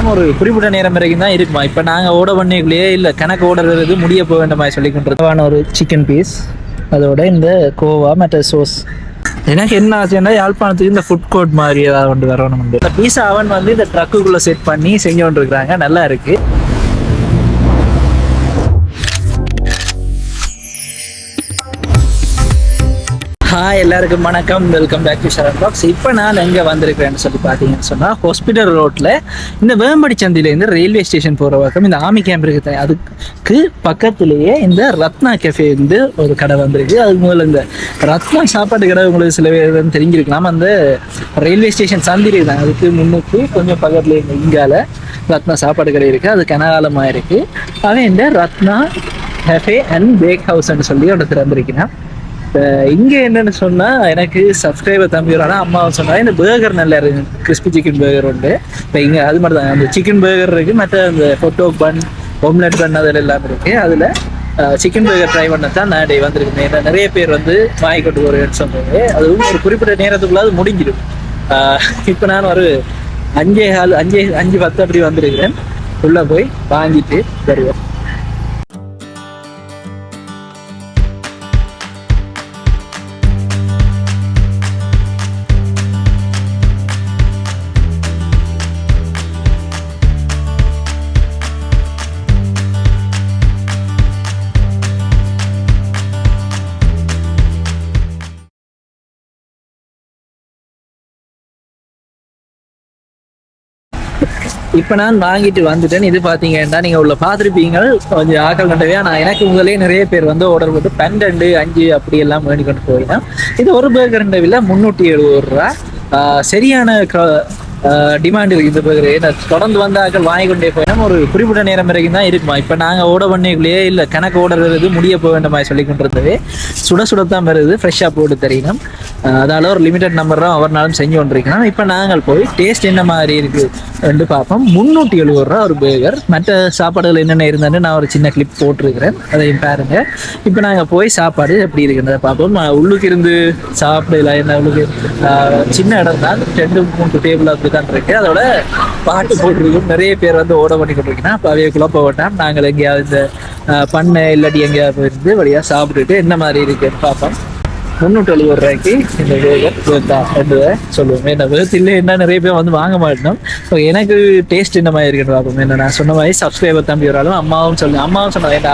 போயினா ஒரு குறிப்பிட்ட நேரம் வரைக்கும் தான் இருக்குமா. இப்போ நாங்கள் ஓட பண்ணிக்குள்ளேயே இல்லை கணக்கு ஓடுறது முடிய போக வேண்ட மாதிரி சொல்லி கொண்டிருக்கான ஒரு சிக்கன் பீஸ், அதோட இந்த கோவா மற்ற சோஸ். எனக்கு என்ன ஆச்சுன்னா யாழ்ப்பாணத்துக்கு இந்த ஃபுட் கோர்ட் மாதிரி ஏதாவது கொண்டு வரணும். இந்த பீஸா அவன் வந்து இந்த ட்ரக்குக்குள்ளே செட் பண்ணி செஞ்சு கொண்டிருக்கிறாங்க, நல்லா இருக்கு. ஹாய் எல்லாருக்கும் வணக்கம், welcome back to Sharan box. இப்போ நான் எங்கே வந்திருக்கிறேன்னு சொல்லி பார்த்தீங்கன்னு சொன்னால் ஹாஸ்பிட்டல் ரோட்டில் இந்த வேம்படி சந்தையிலேருந்து ரயில்வே ஸ்டேஷன் போகிற பக்கம் இந்த ஆர்மி கேம்ப் இருக்குது, அதுக்கு பக்கத்துலேயே இந்த ரத்னா கெஃபே வந்து ஒரு கடை வந்திருக்கு. அதுக்கு முதல்ல இந்த ரத்னா சாப்பாட்டு கடை உங்களுக்கு சில பேர் தெரிஞ்சிருக்கலாம். அந்த ரயில்வே ஸ்டேஷன் சந்திரி தான், அதுக்கு முன்னுக்கு கொஞ்சம் பக்கத்தில் இங்கால ரத்னா சாப்பாடு கடை இருக்குது, அது கனகாலமாக இருக்குது. அவன் இந்த ரத்னா கெஃபே அண்ட் பேக் ஹவுஸ்ன்னு சொல்லி ஒன்று திறந்திருக்கிறான். இங்கே என்னென்னு சொன்னால் எனக்கு சப்ஸ்கிரைபர் தம்பி வரானா அம்மாவை சொன்னாங்க இந்த பேர்கர் நல்லா இருக்குது, கிறிஸ்பி சிக்கன் பேர்கர் உண்டு. இப்போ இங்கே அது மாதிரி தான் அந்த சிக்கன் பேர்கர் இருக்குது, மற்ற அந்த பொட்டோ பன் ஓம்லெட் பன் அதில் எல்லாம் இருக்குது. அதில் சிக்கன் பேர்கர் ட்ரை பண்ண தான் நான் வந்திருக்கேன். ஏன்னா நிறைய பேர் வந்து வாங்கி கொண்டு போகிறேன்னு சொன்னாங்க, அதுவும் ஒரு குறிப்பிட்ட நேரத்துக்குள்ள அது முடிஞ்சிடும். இப்போ நான் ஒரு 5:10 அப்படி வந்திருக்கிறேன். உள்ளே போய் வாங்கிட்டு வருவேன். இப்போ நான் வாங்கிட்டு வந்துட்டேன். இது பார்த்தீங்கன்னா நீங்கள் உள்ள பார்த்துருப்பீங்க, கொஞ்சம் ஆக்கள் கண்டவே. நான் எனக்கு உங்களே நிறைய பேர் வந்து ஆர்டர் போட்டு 12, 5 அப்படி எல்லாம் வேண்டி கொண்டு போயினா இது ஒரு பேர்கர் விலை 370 ரூபா. சரியான டிமாண்ட் இருக்குது இந்த பேர்கர். தொடர்ந்து வந்து ஆக்கள் வாங்கி கொண்டே போயினா ஒரு குறிப்பிட்ட நேரம் வரைக்கும் தான் இருக்குமா. இப்போ நாங்கள் ஓட பண்ணிக்குள்ளேயே இல்லை கணக்கு ஓடுறது முடிய போக வேண்ட மாதிரி சொல்லி கொண்டிருந்தது. சுட சுடத்தான் வருது, ஃப்ரெஷ்ஷாக போட்டு தெரியணும். அதால் ஒரு லிமிடெட் நம்பர் தான் ஒவ்வொரு நாளும் செஞ்சு கொண்டிருக்கணும். இப்போ நாங்கள் போய் டேஸ்ட் என்ன மாதிரி இருக்குது ரெண்டு பார்ப்போம். 370 ரூபா ஒரு பேர்கர். மற்ற சாப்பாடுகள் என்னென்ன இருந்தான்னு நான் ஒரு சின்ன கிளிப் போட்டிருக்கிறேன், அதையும் பாருங்க. இப்போ நாங்கள் போய் சாப்பாடு எப்படி இருக்குன்றதை பார்ப்போம். உள்ளுக்கு இருந்து சாப்பிடல, என்ன உள்ளுக்கு சின்ன இடம் தான், 2-3 டேபிள் அப்படி தான் இருக்கு. அதோட பாட்டு போட்டிருக்கோம். நிறைய பேர் வந்து ஓட பண்ணி கொண்டிருக்கீங்கன்னா அப்போ அவைய குழப்ப வேண்டாம். நாங்கள் எங்கேயாவது இந்த பண்ணை இல்லாட்டி எங்கேயாவது போயிருந்து வழியாக சாப்பிட்டுட்டு என்ன மாதிரி இருக்குன்னு பார்ப்போம். 370 ரூபாய்க்கு இந்த பேர்கர் வேர்த்தா என்று சொல்லுவோம். என்ன வேர்த்து இல்லை என்ன நிறைய பேர் வந்து வாங்க மாட்டோம். ஸோ எனக்கு டேஸ்ட் என்ன மாதிரி இருக்குன்னு பார்ப்போம். என்ன நான் சொன்ன மாதிரி சப்ஸ்கிரைபர் தம்பி வராலும் அம்மாவும் சொல்லுவேன். அம்மாவும் சொன்னாங்க,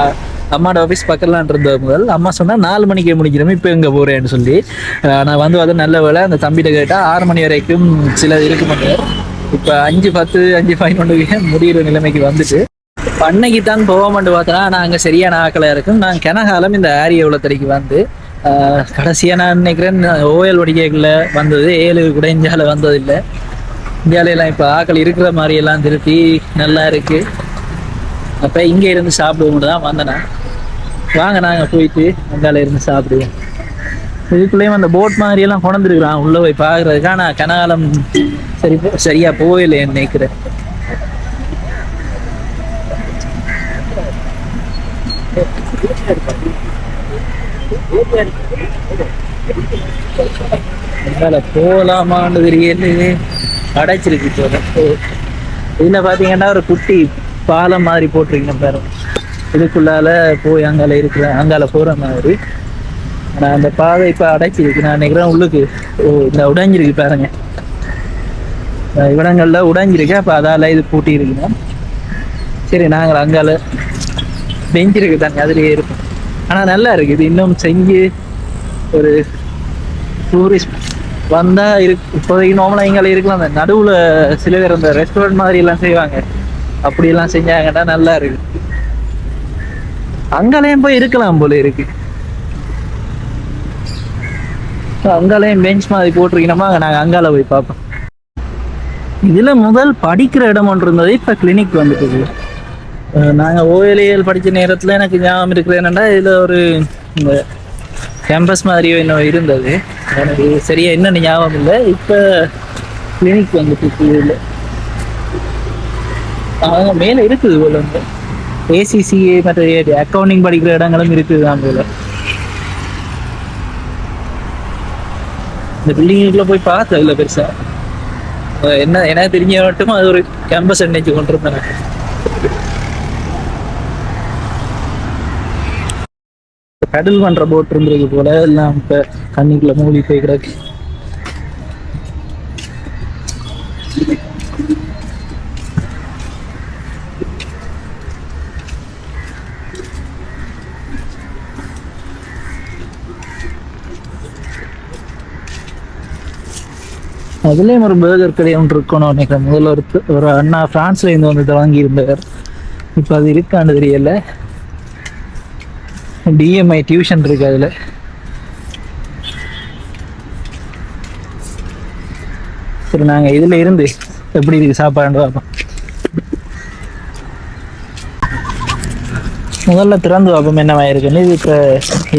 அம்மாவோட ஆஃபீஸ் பக்கம்லாம் இருந்த முதல் அம்மா சொன்னால் 4 மணிக்கே முடிக்கிறோம், இப்போ எங்கே போகிறேன்னு சொல்லி. நான் வந்து நல்ல வேலை அந்த தம்பிகிட்ட கேட்டால் 6 மணி வரைக்கும் சில இருக்க மாட்டார். இப்போ 5:10, 5:11 முடிகிற நிலைமைக்கு வந்துட்டு பண்ணைக்கு தான் போக மாட்டு பார்த்தோன்னா நான் அங்கே சரியான ஆக்களாக இருக்கும். நான் கனகாலம் இந்த ஆரிய உலத்தடிக்கு வந்து கடைசியாக நான் நினைக்கிறேன் ஓயல் வடிகைகளில் வந்தது, 7 கூட இந்தியாவில் வந்ததில்லை. இந்தியாவிலாம் இப்போ ஆக்கள் இருக்கிற மாதிரியெல்லாம் திருப்பி நல்லா இருக்குது. அப்போ இங்கே இருந்து சாப்பிடுவோம்னு தான் வந்தேனா. வாங்க நாங்கள் போயிட்டு அங்கால இருந்து சாப்பிடுவோம். இதுக்குள்ளேயும் அந்த போட் மாதிரியெல்லாம் கொண்டுருக்குறான் உள்ளே போய் பார்க்குறதுக்கா. நான் கனகாலம் சரியாக போகலைன்னு நினைக்கிறேன். போகலாமான்னு தெரியல, அடைச்சிருக்கு. இதில் பார்த்தீங்கன்னா ஒரு குட்டி பாலம் மாதிரி போட்டிருக்கீங்க பாரு, இதுக்குள்ளால போய் அங்கால போகிற மாதிரி. ஆனால் அந்த பாதை இப்போ அடைச்சிருக்கு. நான் நினைக்கிறேன் உள்ளுக்கு இந்த உடைஞ்சிருக்கு பாருங்க, இவ்விடங்கள்ல உடைஞ்சிருக்கு. அப்போ அதால இது பூட்டி இருக்குன்னா சரி நாங்கள் அங்கால பெஞ்சிருக்கு தானே அதுலேயே இருக்கும். ஆனால் நல்லா இருக்குது. இது இன்னும் செஞ்சு ஒரு டூரிஸ்ட் வந்தால் இப்போதைக்கு நார்மலாக இங்கே இருக்கலாம். அந்த நடுவில் சில பேர் அந்த ரெஸ்டாரண்ட் மாதிரி எல்லாம் செய்வாங்க, அப்படியெல்லாம் செஞ்சாங்கன்னா நல்லா இருக்கு. அங்காலையும் போய் இருக்கலாம் போல இருக்கு. அங்காலையும் பெஞ்ச் மாதிரி போட்டிருக்கீங்கன்னா நாங்கள் அங்கால போய் பார்ப்போம். இதுல முதல் படிக்கிற இடம் ஒன்று இருந்தது, இப்போ கிளினிக் வந்துட்டு. நாங்கள் ஓஎல்ஏஎல் படித்த நேரத்தில் எனக்கு ஞாபகம் இருக்கிறது என்னென்னா இதில் ஒரு இந்த கேம்பஸ் மாதிரியோ இன்னும் இருந்தது, எனக்கு சரியா என்னென்னு ஞாபகம் இல்லை. இப்போ கிளினிக் வந்துட்டு இதில் அவங்க மேலே இருக்குது போல. வந்து ஏசிசிஏ மற்ற அக்கௌண்டிங் படிக்கிற இடங்களும் இருக்குது தான் போல. இந்த பில்டிங்குக்குள்ளே போய் பார்த்தேன் இல்லை பெருசாக. என்ன எனக்கு தெரிஞ்ச மட்டும் அது ஒரு கேம்பஸ் என்னைக்கு கொண்டிருந்தேன். பெடல் பண்ற போட் இருந்திருக்கு போல, எல்லாம் இப்ப தண்ணிக்குள்ள மூழ்கி போய் கிடக்கு. அதுலேயும் ஒரு பேர்கர் கடை ஒன்று இருக்கணும் நினைக்கிறேன். முதல்ல ஒரு அண்ணா பிரான்ஸ்ல இருந்து வந்து வாங்கி இருந்தவர். இப்போ அது இருக்கான்னு தெரியல. டிஎம்ஐ டியூஷன் இருக்கு அதுல. சரி, நாங்க இதுல இருந்து எப்படி இருக்கு சாப்பாடு பார்ப்போம். முதல்ல திறந்து பார்ப்போம் என்னவாயிருக்குன்னு. இது இப்போ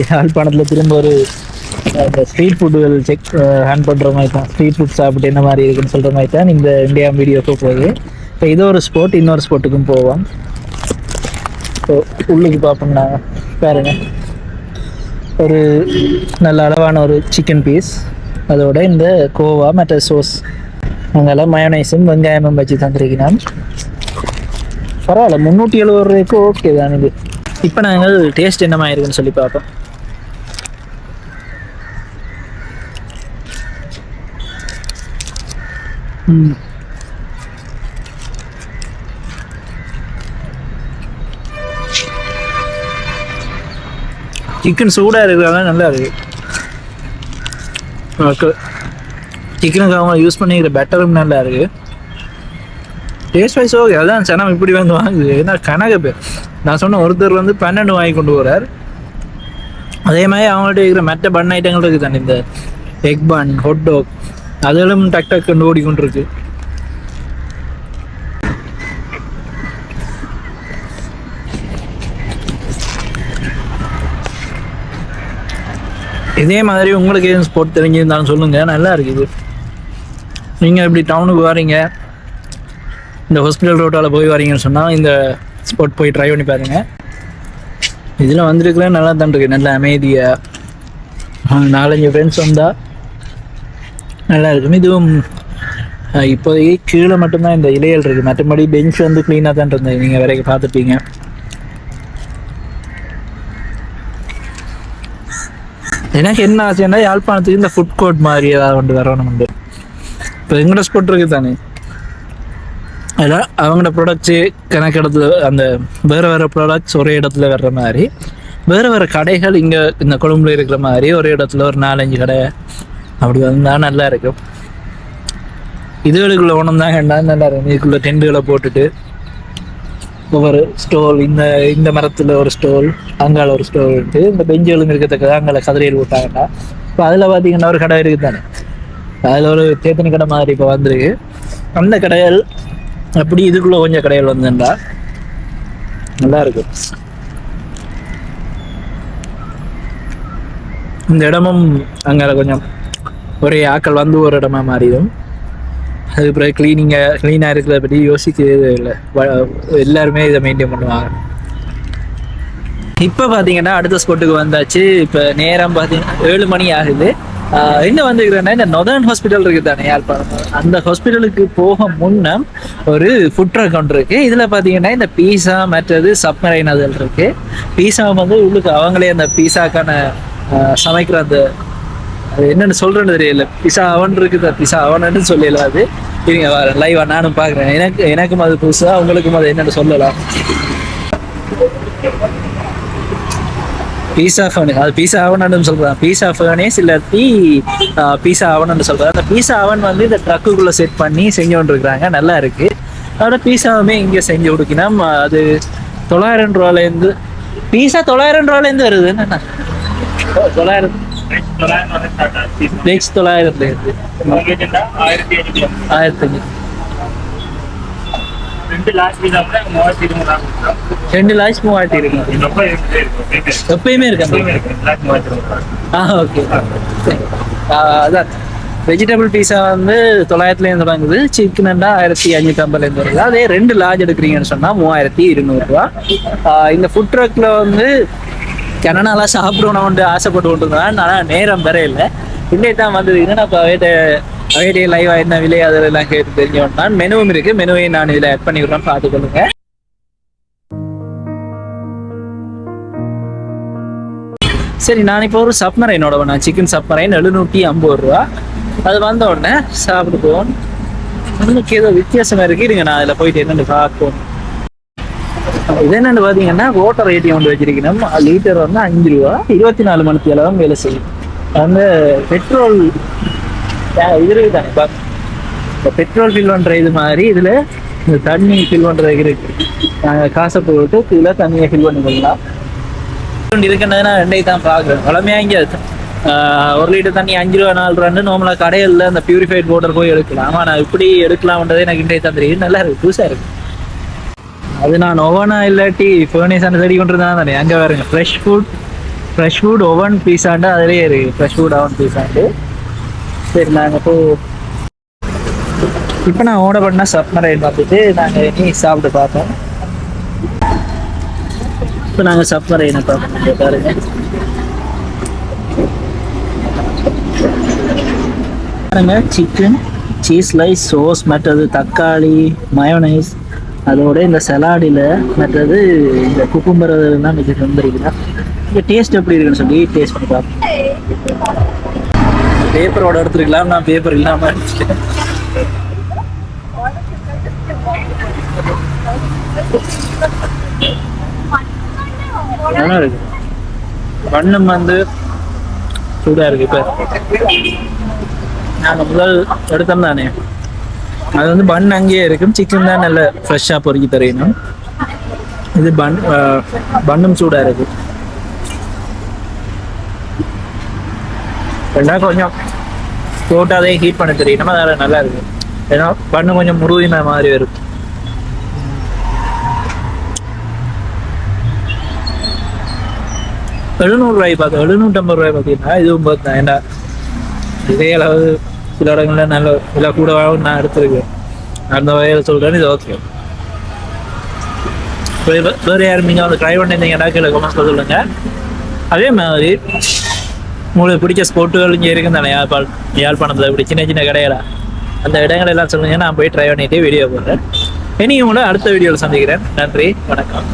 யாழ்ப்பாணத்தில் திரும்ப ஒரு ஸ்ட்ரீட் ஃபுட்டுகள் ஹேண்ட் பண்ணுற மாதிரி தான். ஸ்ட்ரீட் ஃபுட் சாப்பிட்டு என்ன மாதிரி இருக்குன்னு சொல்கிற மாதிரி தான் இந்த இந்தியா வீடியோக்கு போகுது. இப்போ இது ஒரு ஸ்போர்ட், இன்னொரு ஸ்போர்ட்டுக்கும் போவோம். ஸோ உள்ளுக்கு பார்ப்போம்னா பாருங்க, ஒரு நல்ல அளவான ஒரு சிக்கன் பீஸ், அதோட இந்த கோவா மற்ற சோஸ், அங்கெல்லாம் மயோனைஸும் வெங்காயமும் வச்சு தந்துருக்கிறான். பரவாயில்ல, 370 ரூபாய்க்கு ஓகே தான் இது. இப்போ நாங்கள் டேஸ்ட் என்னமா இருக்குன்னு சொல்லி பார்ப்போம். சிக்கன் சூடாக இருக்கிறதால நல்லா இருக்கு. சிக்கனுக்கு அவங்க யூஸ் பண்ணிக்கிற பெட்டரும் நல்லா இருக்கு. Taste wise okay. அதான் சனம் இப்படி வந்து வாங்குது. ஏன்னா கணக்கு பேர் நான் சொன்ன ஒருத்தர் வந்து 12 வாங்கி கொண்டு போகிறார். அதே மாதிரி அவங்கள்ட்ட இருக்கிற மற்ற பன் ஐட்டங்கள் இருக்குது தானே, இந்த எக் பன், ஹொட் டாக், அதெல்லாம் டக் டக் கண்டு ஓடிக்கொண்டு இருக்கு. இதே மாதிரி உங்களுக்கு எதுவும் ஸ்போர்ட் தெரிஞ்சிருந்தாலும் சொல்லுங்க, நல்லா இருக்குது. நீங்கள் இப்படி டவுனுக்கு வரீங்க, இந்த ஹாஸ்பிட்டல் ரோட்டால் போய் வரீங்கன்னு சொன்னால் இந்த ஸ்போர்ட் போய் ட்ரை பண்ணி பாருங்க. இதில் வந்துருக்குறேன் நல்லா தான் இருக்கு. நல்ல அமைதியாக 4-5 ஃப்ரெண்ட்ஸ் வந்தால் நல்லா இருக்கும். இதுவும் இப்போதைக்கு கீழே மட்டும்தான் இந்த இலைகள் இருக்குது. மற்றபடி பெஞ்ச் வந்து க்ளீனாக தான் இருந்தது, நீங்கள் வரைக்கும் பார்த்துப்பீங்க. எனக்கு என்ன ஆசைன்னா யாழ்ப்பாணத்துக்கு இந்த ஃபுட் கோர்ட் மாதிரி ஏதாவது கொண்டு வரணும் உண்டு. இப்போ எங்கட ஸ்பாட் இருக்குது தானே, அதில் அவங்களோட ப்ராடக்ட்ஸு கணக்கு இடத்துல அந்த வேறு வேறு ப்ராடக்ட்ஸ் ஒரே இடத்துல வர்ற மாதிரி, வேறு வேறு கடைகள் இங்கே இந்த கொழும்புல இருக்கிற மாதிரி ஒரே இடத்துல ஒரு 4-5 கடை அப்படி வந்தால் நல்லா இருக்கும். இதுகளுக்குள்ள ஒன்றும் தான் கண்டா நல்லா இருக்கும். இதுக்குள்ளே டென்ட்டுகளை போட்டுட்டு ஒவ்வொரு ஸ்டோல், இந்த மரத்தில் ஒரு ஸ்டோல், அங்கால ஒரு ஸ்டோல் இருக்குது. இந்த பெஞ்சுகளும் இருக்கத்தக்கது அங்கே கதிரையில் போட்டாங்கடா. இப்போ அதில் பார்த்தீங்கன்னா ஒரு கடை இருக்குது தானே, அதில் ஒரு தேத்தனி கடை மாதிரி இப்போ வந்துருக்கு. அந்த கடைகள் அப்படி இதுக்குள்ளே கொஞ்சம் கடைகள் வந்துண்டா நல்லா இருக்கும். இந்த இடமும் அங்கே கொஞ்சம் ஒரே ஆக்கள் வந்து ஒரு இடமா மாறிடும். அதுக்கு பிறகு க்ளீனாக இருக்கிறத பற்றி யோசிக்கவே இல்லை. எல்லாருமே இதை மெயின்டைன் பண்ணுவாங்க. இப்போ பார்த்தீங்கன்னா அடுத்த ஸ்பாட்டுக்கு வந்தாச்சு. இப்போ நேரம் பார்த்தீங்கன்னா 7 மணி ஆகுது. என்ன வந்துக்கிறேன்னா, இந்த நொதர்ன் ஹாஸ்பிட்டல் இருக்குது தானே யாழ்ப்பாணம், அந்த ஹாஸ்பிட்டலுக்கு போக முன்னே ஒரு ஃபுட் ட்ரக் ஒன்று இருக்குது. இதில் பார்த்தீங்கன்னா இந்த பீஸா மற்றது சப்மரைன் அதில் இருக்குது. பீஸா வந்து உள்ளுக்கு அவங்களே அந்த பீஸாக்கான சமைக்கிற அந்த அது என்னென்னு சொல்கிறேன்னு தெரியல, பிஸா அவன் இருக்குது, பிஸா அவனன்னு சொல்லலாம். அது இவங்க லைவாக நானும் பார்க்குறேன். எனக்கும் அது புதுசாக, உங்களுக்கும் அது என்னென்னு சொல்லலாம். பீஸா ஃபர்னே, அது பீஸா அவன் சொல்கிறான். பீஸா ஃபர்னேஸ் இல்லாட்டி பீஸா அவன் சொல்கிறான். அந்த பீஸா அவன் வந்து இந்த ட்ரக்குக்குள்ளே செட் பண்ணி செஞ்சு கொண்டிருக்கிறாங்க, நல்லா இருக்குது. அதோட பீஸாவுமே இங்கே செஞ்சு கொடுக்கினா அது 900 ரூபாலேருந்து பீஸா 900 ரூபாலேருந்து வருது. என்னண்ணா 900 900 1500 2 லாட்ச் 3000 இருக்கு. எப்பயுமே இருக்கு. ஓகே. அதான் வெஜிடபிள் பீஸா வந்து 900 தொடங்குது. சிக்கன் 1550 வருது. அதே 2 லார்ஜ் எடுக்கிறீங்கன்னு சொன்னா 3200 ரூபா. இந்த ஃபுட் ட்ரக்ல வந்து கனனாலாம் சாப்பிடணும் ஆசைப்பட்டு கொண்டு இருந்தான். ஆனால் நேரம் வேற இல்லை. இன்னே தான் வந்தது. என்னன்னா இப்போ அவையிலேயே லைவா என்ன விலை அதெல்லாம் கேட்டு தெரிஞ்சோம்னா மெனுவும் இருக்கு, மெனுவையும் நான் இதில் ஆட் பண்ணி விடுறேன், பார்த்துக்கொள்ளுங்க. சரி, நான் இப்போ ஒரு சப்மரைனோட வேணாம், சிக்கன் சப்மரைன் 750 ரூபா. அது வந்த உடனே சாப்பிட்டு போவோம். இன்னைக்கு ஏதோ வித்தியாசமா இருக்கு, இருங்க நான் அதில் போயிட்டு என்னென்னு பார்ப்போம். இது என்னென்னு பார்த்தீங்கன்னா வாட்டர் ஏடிஎம் ஒன்று வச்சிருக்கணும். லிட்டர் வந்து 5 ரூபா, 24 மணி அளவு வேலை செய்யும். அந்த பெட்ரோல் இது தானே பார்க்க, இப்போ பெட்ரோல் ஃபில் பண்ணுற இது மாதிரி இதில் இந்த தண்ணி ஃபில் பண்ணுறதுக்கு இருக்கு. நாங்கள் காசை போட்டு இதில் தண்ணியை ஃபில் பண்ணிக்கலாம். இருக்குன்றதுனா ரெண்டையும் தான் பார்க்குறேன். வளமையாக இங்கே 1 லிட்டர் தண்ணி 5 ரூபா 4 ரூபான்னு நார்மலாக கடையில் அந்த பியூரிஃபைட் வாட்டர் போய் எடுக்கலாம். ஆமாம், நான் இப்படி எடுக்கலாம்ன்றதே எனக்கு இன்றைய தந்துருக்கு. நல்லா இருக்குது, புதுசாக இருக்குது. அது நான் ஓவனா இல்லாட்டி ஃபர்னேஸான தேடி கொண்டு இருந்தால் தானே. அங்கே பாருங்க, ஃப்ரெஷ் ஃபுட் ஓவன் பீஸாண்டு அதிலே இருக்குது. ஃப்ரெஷ் ஃபுட் ஓவன் பீஸாண்டு. சரி, நாங்கள் இப்போ நான் ஆர்டர் பண்ண சப்மரைன் பார்த்துட்டு நாங்கள் இனி சாப்பிட்டு பார்த்தோம். இப்போ நாங்கள் சப்மரைனை பார்ப்போம். பாருங்க, சிக்கன், சீஸ் ஸ்லைஸ், சோஸ், மற்றது தக்காளி, மயோனைஸ், அதோட இந்த சலாடில் மற்றது இந்த குக்கும்பர் எல்லாம் வச்சு வந்துருக்குன்னா இந்த டேஸ்ட் எப்படி இருக்குன்னு சொல்லி டேஸ்ட் பண்ணி பார்ப்போம். பேப்பரோட எடுத்துருக்கலாம், நான் பேப்பர் இல்லாமல் எடுத்துட்டேன். நல்லா இருக்கு. பண்ணம் வந்து சூடாக இருக்கு. இப்போ நாங்கள் முதல் எடுத்தோம் தானே, அது வந்து பன் அங்கேயே இருக்கும். சிக்கன் தான் நல்ல ஃப்ரெஷ்ஷாக பொறுக்கி தரணும். இது பன்னும் சூடாக இருக்கு. ரெண்டாவது கொஞ்சம் போட்டு அதே ஹீட் பண்ண தெரியணும், அதில் நல்லா இருக்கு. ஏன்னா பண்ணு கொஞ்சம் முருகின மாதிரி வரும். ₹700 பார்த்து ₹750 பார்த்தீங்கன்னா இதுவும் பார்த்தேன். ஏன்னா இதே அளவு சில இடங்கள்ல நல்ல விலை கூட நான் எடுத்துருக்கேன். அந்த வகையில் சொல்கிறேன், இது ஓகே. வேறு யாரும் நீங்கள் வந்து ட்ரை பண்ணியிருந்தீங்கன்னா கீழே கமெண்ட்ஸ் சொல்லுங்க. அதே மாதிரி உங்களுக்கு பிடிச்ச ஸ்போர்ட்டுகள் இங்கே இருக்குன்னு தானே, யாழ்ப்பாணத்தில் இப்படி சின்ன சின்ன கடைகளா, அந்த இடங்கள் எல்லாம் சொல்லுங்க. நான் போய் ட்ரை பண்ணிட்டு வீடியோ போடுறேன். இனி உங்களை அடுத்த வீடியோவில் சந்திக்கிறேன். நன்றி, வணக்கம்.